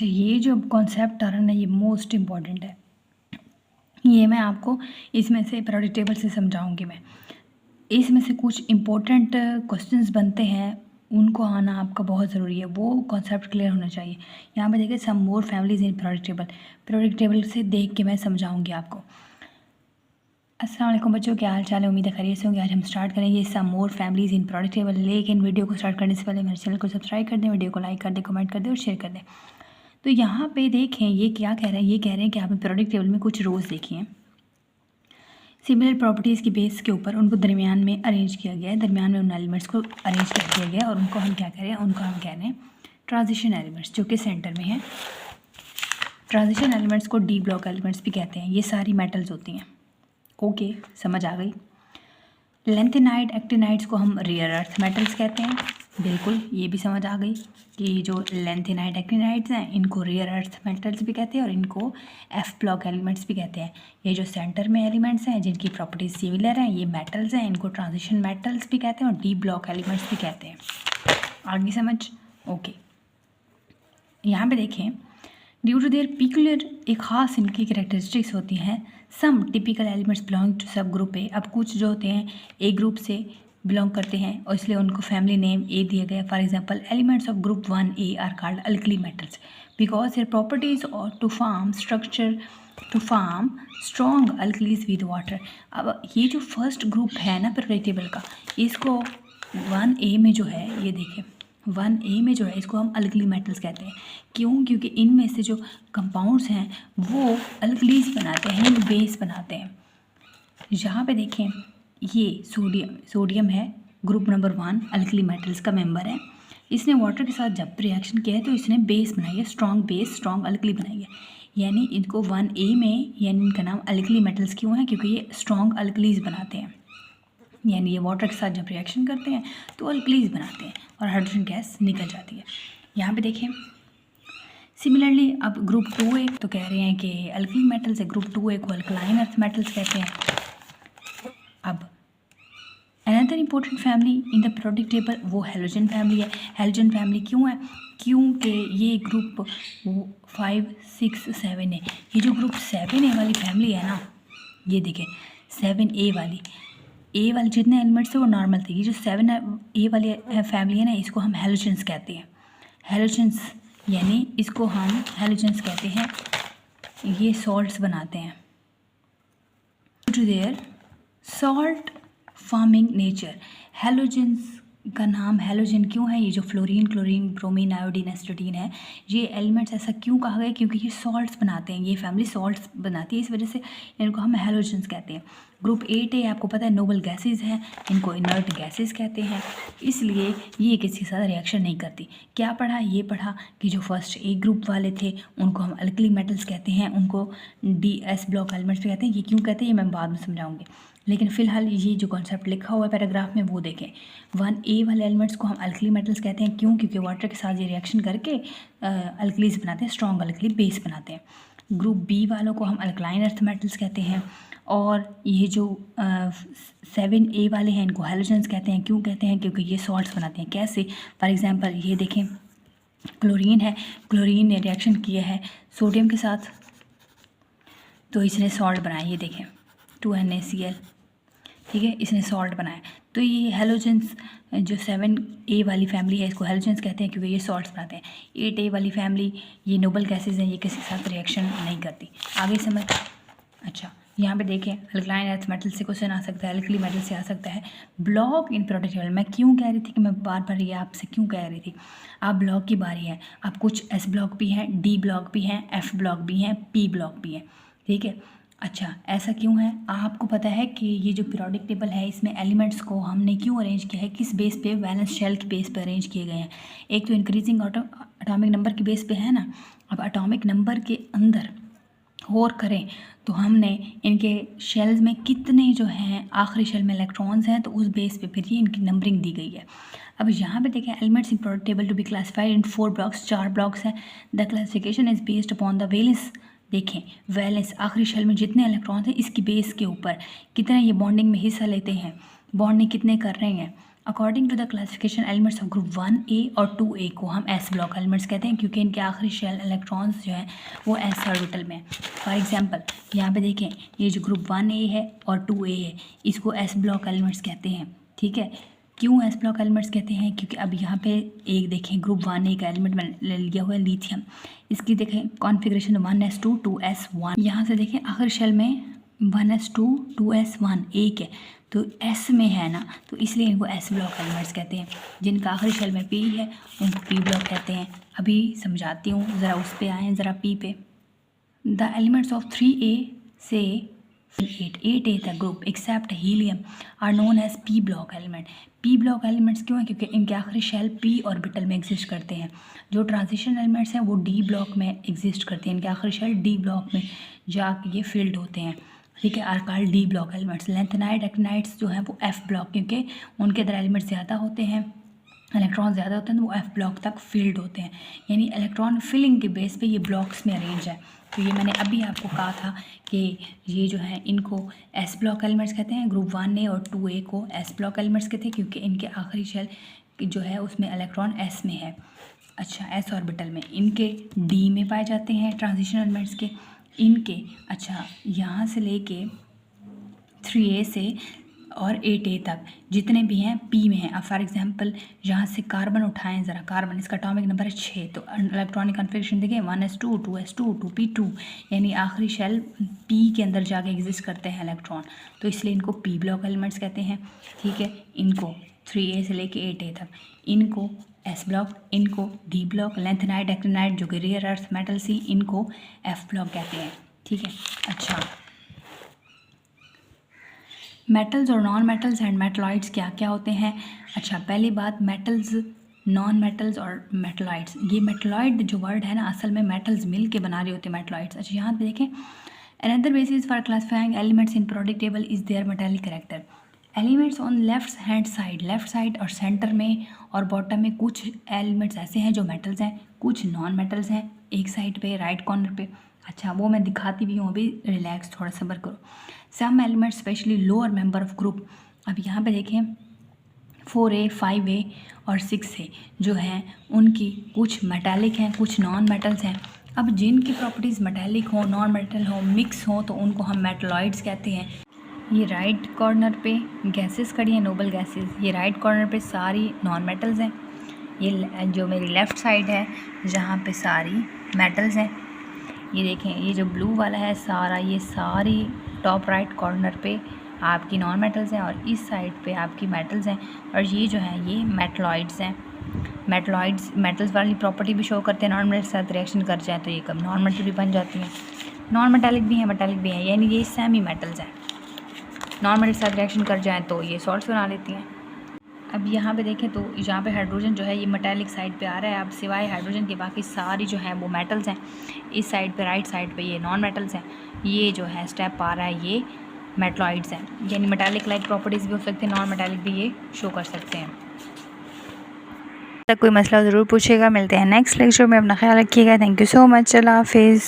अच्छा, ये जो कॉन्सेप्ट आ रहा है ना, ये मोस्ट इम्पॉर्टेंट है। ये मैं आपको इसमें से पीरियोडिक टेबल से समझाऊंगी। मैं इसमें से कुछ इम्पोर्टेंट क्वेश्चंस बनते हैं, उनको आना आपका बहुत ज़रूरी है, वो कॉन्सेप्ट क्लियर होना चाहिए। यहाँ पे देखिए सम मोर फैमिलीज इन पीरियोडिक टेबल से देख के मैं समझाऊंगी आपको। अस्सलाम वालेकुम बच्चों, क्या हाल चाल है? उम्मीद है खैरियत से होंगे। आज हम स्टार्ट करेंगे सम मोर फैमिलीज इन पीरियोडिक टेबल। लेकिन वीडियो को स्टार्ट करने से पहले मेरे चैनल को सब्सक्राइब कर दें, वीडियो को लाइक कर दें, कमेंट कर दें और शेयर कर दें। तो यहाँ पे देखें ये क्या कह रहे हैं। ये कह रहे हैं कि आपने पीरियोडिक टेबल में कुछ रोज़ देखी हैं, सिमिलर प्रॉपर्टीज़ की बेस के ऊपर उनको दरमियान में अरेंज किया गया है, दरमियान में उन एलिमेंट्स को अरेंज कर दिया गया है और उनको हम क्या कह रहे हैं, उनको हम कह रहे हैं ट्रांजिशन एलिमेंट्स, जो कि सेंटर में है। ट्रांजिशन एलिमेंट्स को डी ब्लॉक एलिमेंट्स भी कहते हैं। ये सारी मेटल्स होती हैं। ओके, समझ आ गई। लेंथेनाइड एक्टिनाइड्स को हम रियर अर्थ मेटल्स कहते हैं। बिल्कुल, ये भी समझ आ गई कि जो लेंथेनाइड एक्टिनाइड्स हैं इनको रियर अर्थ मेटल्स भी कहते हैं और इनको एफ ब्लॉक एलिमेंट्स भी कहते हैं। ये जो सेंटर में एलिमेंट्स हैं जिनकी प्रॉपर्टीज सिमिलर हैं, ये मेटल्स हैं, इनको ट्रांजिशन मेटल्स भी कहते हैं और डी ब्लॉक एलिमेंट्स भी कहते हैं। आगे समझ? ओके, यहाँ पे देखें, ड्यू टू देयर पिकुलर, एक ख़ास इनकी कैरेक्टरिस्टिक्स होती हैं। सम टिपिकल एलिमेंट्स बिलोंग टू सब ग्रुप ए। अब कुछ जो होते हैं ए ग्रुप से बिलोंग करते हैं और इसलिए उनको फैमिली नेम ए दिया गया। For example, elements of group 1A are called alkali metals because their properties are to form strong alkalis with water. अब ये जो फर्स्ट ग्रुप है ना पीरियोडिक टेबल का, इसको 1A में जो है, ये देखिए 1A में जो है इसको हम अल्कली मेटल्स कहते हैं। क्यों? क्योंकि इनमें से जो कंपाउंड्स हैं वो अल्कलीज बनाते हैं, बेस बनाते हैं। यहाँ पे देखें, ये सोडियम है, ग्रुप नंबर 1 अल्कली मेटल्स का मेंबर है। इसने वाटर के साथ जब रिएक्शन किया है तो इसने बेस बनाई है, स्ट्रॉन्ग बेस, स्ट्रॉन्ग अल्कली बनाई है। यानी इनको 1A में, यानी इनका नाम अल्कली मेटल्स क्यों है? क्योंकि ये स्ट्रॉन्ग अल्कलीज बनाते हैं। यानी ये वाटर के साथ जब रिएक्शन करते हैं तो अल्कलीज बनाते हैं और हाइड्रोजन गैस निकल जाती है। यहाँ पे देखें, सिमिलरली अब ग्रुप 2A तो कह रहे हैं कि अल्कली मेटल्स है, ग्रुप 2A को अल्कलाइन अर्थ मेटल्स कहते हैं। अब another important family in the periodic table वो हैलोजन फैमिली है। हैलोजन फैमिली क्यों है? क्योंकि ये ग्रुप 5, 6, 7 है। ये जो ग्रुप 7A वाली फैमिली है ना, ये देखें 7A वाली, ए वाले जितने एलिमेंट्स थे वो नॉर्मल थे। ये जो 7A वाली फैमिली है ना, इसको हम हैलोजेंस कहते हैं। हैलोजेंस यानी इसको हम हैलोजेंस कहते हैं। ये सॉल्ट्स बनाते हैं। To their salt forming nature, halogens का नाम हैलोजन क्यों है? ये जो fluorine, chlorine, bromine, iodine, astatine है, ये एलिमेंट्स ऐसा क्यों कहा गया? क्योंकि ये सॉल्ट्स बनाते हैं, ये फैमिली सॉल्ट्स बनाती है, इस वजह से इनको हम हैलोजेंस कहते हैं। ग्रुप 8A आपको पता है नोबल गैसेज हैं, इनको इनर्ट गैसेज कहते हैं, इसलिए ये किसी के साथ रिएक्शन नहीं करती। क्या पढ़ा? ये पढ़ा कि जो फर्स्ट A ग्रुप वाले थे उनको हम अल्कली मेटल्स कहते हैं, उनको DS ब्लॉक एलिमेंट्स भी कहते हैं। ये क्यों कहते हैं ये मैं बाद में समझाऊंगी, लेकिन फ़िलहाल ये जो कॉन्सेप्ट लिखा हुआ है पैराग्राफ में वो देखें। 1A वाले एलिमेंट्स को हम अल्कली मेटल्स कहते हैं। क्यों? क्योंकि वाटर के साथ ये रिएक्शन करके अल्कलीज बनाते हैं, स्ट्रॉन्ग अल्कली बेस बनाते हैं। ग्रुप B वालों को हम अल्कलाइन अर्थ मेटल्स कहते हैं और ये जो 7A वाले हैं इनको हैलोजेंस कहते हैं। क्यों कहते हैं? क्योंकि ये सॉल्ट्स बनाते हैं। कैसे? फॉर एग्जांपल ये देखें, क्लोरीन है, क्लोरीन ने रिएक्शन किया है सोडियम के साथ तो इसने सॉल्ट बनाया। ये देखें 2NaCl, ठीक है, इसने सॉल्ट बनाया। तो ये हैलोजेंस जो 7A वाली फैमिली है इसको हैलोजेंस कहते हैं क्योंकि ये सॉल्ट्स बनाते हैं। 8A वाली फैमिली ये नोबल गैसेज हैं, ये किसी के साथ रिएक्शन नहीं करती। आगे समझ? अच्छा, यहाँ पे देखें, अल्कलाइन अर्थ मेटल से क्वेश्चन आ सकता है, अल्कली मेटल से आ सकता है। ब्लॉक इन पीरियोडिक टेबल, मैं क्यों कह रही थी कि मैं बार बार ये आपसे क्यों कह रही थी, आप ब्लॉक की बारी है। अब कुछ S ब्लॉक भी हैं, D ब्लॉक भी हैं, F ब्लॉक भी हैं, P ब्लॉक भी हैं, ठीक है। अच्छा, ऐसा क्यों है? आपको पता है कि ये जो पीरियोडिक टेबल है इसमें एलिमेंट्स को हमने क्यों अरेंज किया है, किस बेस पे? वैलेंस शेल के बेस पे अरेंज किए गए हैं। एक तो इंक्रीजिंग एटॉमिक नंबर के बेस पे है ना। अब एटॉमिक नंबर के अंदर और करें तो हमने इनके शेल्स में कितने जो हैं आखिरी शेल में इलेक्ट्रॉन्स हैं, तो उस बेस पे फिर ये इनकी नंबरिंग दी गई है। अब यहाँ पे देखें, elements in periodic table to be classified in 4 blocks, 4 blocks हैं। The classification is based upon the valence. देखें, वैलेंस आखिरी शेल में जितने इलेक्ट्रॉन्स हैं इसकी बेस के ऊपर कितने ये बॉन्डिंग में हिस्सा लेते हैं, बॉन्डिंग कितने कर रहे हैं, according to the classification elements of group 1A और 2A को हम एस ब्लॉक एलिमेंट्स कहते हैं, क्योंकि इनके आखिरी शेल इलेक्ट्रॉन्स जो है वो एस ऑर्बिटल में है। फॉर एग्जांपल यहाँ पे देखें, ये जो ग्रुप 1A है और 2A है, इसको एस ब्लॉक एलिमेंट्स कहते हैं। ठीक है, क्यों एस ब्लॉक एलिमेंट्स कहते हैं? क्योंकि अब यहाँ पे एक देखें, ग्रुप 1A का एलिमेंट मैंने लिया हुआ है लिथियम, इसकी देखें कॉन्फ़िगरेशन 1s2 2s1। यहाँ से देखें आखिरी शेल में 1s2 2s1 एक है, तो एस में है ना, तो इसलिए इनको एस ब्लॉक एलिमेंट्स कहते हैं। जिनका आखिरी शेल में पी है उनको पी ब्लॉक कहते हैं। अभी समझाती हूँ, ज़रा उस पे आएँ, ज़रा पी पे। द एलिमेंट्स ऑफ 3A से 8A तक group except helium are known as P block element. P block elements क्यों है? क्योंकि इनके आखिरी शेल पी ऑर्बिटल में एग्जिस्ट करते हैं। जो ट्रांजिशन एलिमेंट्स हैं वो डी ब्लॉक में एग्जिस्ट करते हैं, इनके आखिरी शेल डी ब्लॉक में जाके ये फील्ड होते हैं। ठीक है, are called D block elements. Lanthanide actinides जो हैं वो एफ ब्लॉक, क्योंकि उनके अंदर एलिमेंट्स ज़्यादा होते हैं, इलेक्ट्रॉन ज़्यादा होते हैं, तो वो एफ ब्लॉक तक फील्ड होते हैं। यानी इलेक्ट्रॉन फिलिंग के बेस पे ये ब्लॉक्स में अरेंज है। तो ये मैंने अभी आपको कहा था कि ये जो है इनको एस ब्लॉक एलिमेंट्स कहते हैं। ग्रुप 1A और 2A को एस ब्लॉक एलिमेंट्स कहते हैं, क्योंकि इनके आखिरी शेल जो है उसमें इलेक्ट्रॉन एस में है। अच्छा, एस ऑर्बिटल में। इनके डी में पाए जाते हैं ट्रांजिशन एलिमेंट्स के। इनके अच्छा यहाँ से लेके 3A से और 8A तक जितने भी हैं पी में हैं। अब फॉर एग्जांपल यहाँ से कार्बन उठाएं ज़रा, कार्बन, इसका एटॉमिक नंबर है 6, तो इलेक्ट्रॉनिक कॉन्फ़िगरेशन देखिए 1s2 2s2 2p2, यानी आखिरी शेल पी के अंदर जाके एग्जिस्ट करते हैं इलेक्ट्रॉन, तो इसलिए इनको पी ब्लॉक एलिमेंट्स कहते हैं। ठीक है, इनको 3A से लेके 8A तक, इनको एस ब्लॉक, इनको डी ब्लॉक। लेंथेनाइड एक्टिनाइड जो कि रेयर अर्थ मेटल सी, इनको एफ ब्लॉक कहते हैं। ठीक है, अच्छा मेटल्स और नॉन मेटल्स एंड मेटलॉइड्स क्या क्या होते हैं? अच्छा, पहली बात मेटल्स, नॉन मेटल्स और मेटलॉइड्स। ये मेटलॉइड जो वर्ड है ना, असल में मेटल्स मिल के बना रहे होते हैं मेटलॉइड्स। अच्छा, यहाँ पे देखें, another basis for classifying elements in periodic table is their metallic character. Elements on left hand side, left side और सेंटर में और बॉटम में कुछ एलिमेंट्स ऐसे हैं जो मेटल्स हैं, कुछ नॉन मेटल्स हैं एक साइड पे, राइट कॉर्नर पे। अच्छा, वो मैं दिखाती भी हूँ, अभी रिलैक्स, थोड़ा सब्र करो। Some elements specially lower member of group. अब यहाँ पे देखें 4A 5A और 6A जो हैं उनकी कुछ मेटालिक हैं, कुछ नॉन मेटल्स हैं। अब जिनकी प्रॉपर्टीज़ मेटालिक हो, नॉन मेटल हो, मिक्स हो, तो उनको हम मेटलॉइड्स कहते हैं। ये राइट कॉर्नर पे गैसेस खड़ी हैं, नोबल गैसेस। ये राइट कॉर्नर पे सारी नॉन मेटल्स हैं। ये जो मेरी लेफ़्ट साइड है जहाँ पे सारी मेटल्स हैं, ये देखें, ये जो ब्लू वाला है सारा, ये सारी टॉप राइट कॉर्नर पे आपकी नॉन मेटल्स हैं और इस साइड पे आपकी मेटल्स हैं। और ये जो है ये मेटलॉइड्स हैं। मेटलॉइड्स मेटल्स वाली प्रॉपर्टी भी शो करते हैं, नॉन मेटल के साथ रिएक्शन कर जाए तो ये कब नॉन मेटल भी बन जाती हैं। नॉन मेटालिक भी हैं, मेटालिक भी हैं, यानी ये सेमी मेटल्स हैं। नॉन मेटल के साथ रिएक्शन कर जाएँ तो ये सॉल्ट्स बना लेती हैं। अब यहाँ पे देखें तो यहाँ पे हाइड्रोजन जो है ये मेटालिक साइड पे आ रहा है। अब सिवाय हाइड्रोजन के बाकी सारी जो है वो मेटल्स हैं। इस साइड पे, राइट साइड पे ये नॉन मेटल्स हैं। ये जो है स्टेप आ रहा है ये मेटलॉइड्स हैं, यानी मेटालिक लाइक प्रॉपर्टीज़ भी हो सकते हैं, नॉन मेटालिक भी ये शो कर सकते हैं। तक कोई मसला ज़रूर पूछेगा। मिलते हैं नेक्स्ट लेक्चर में, अपना ख्याल रखिएगा। Thank you so much. अल्लाह हाफिज़।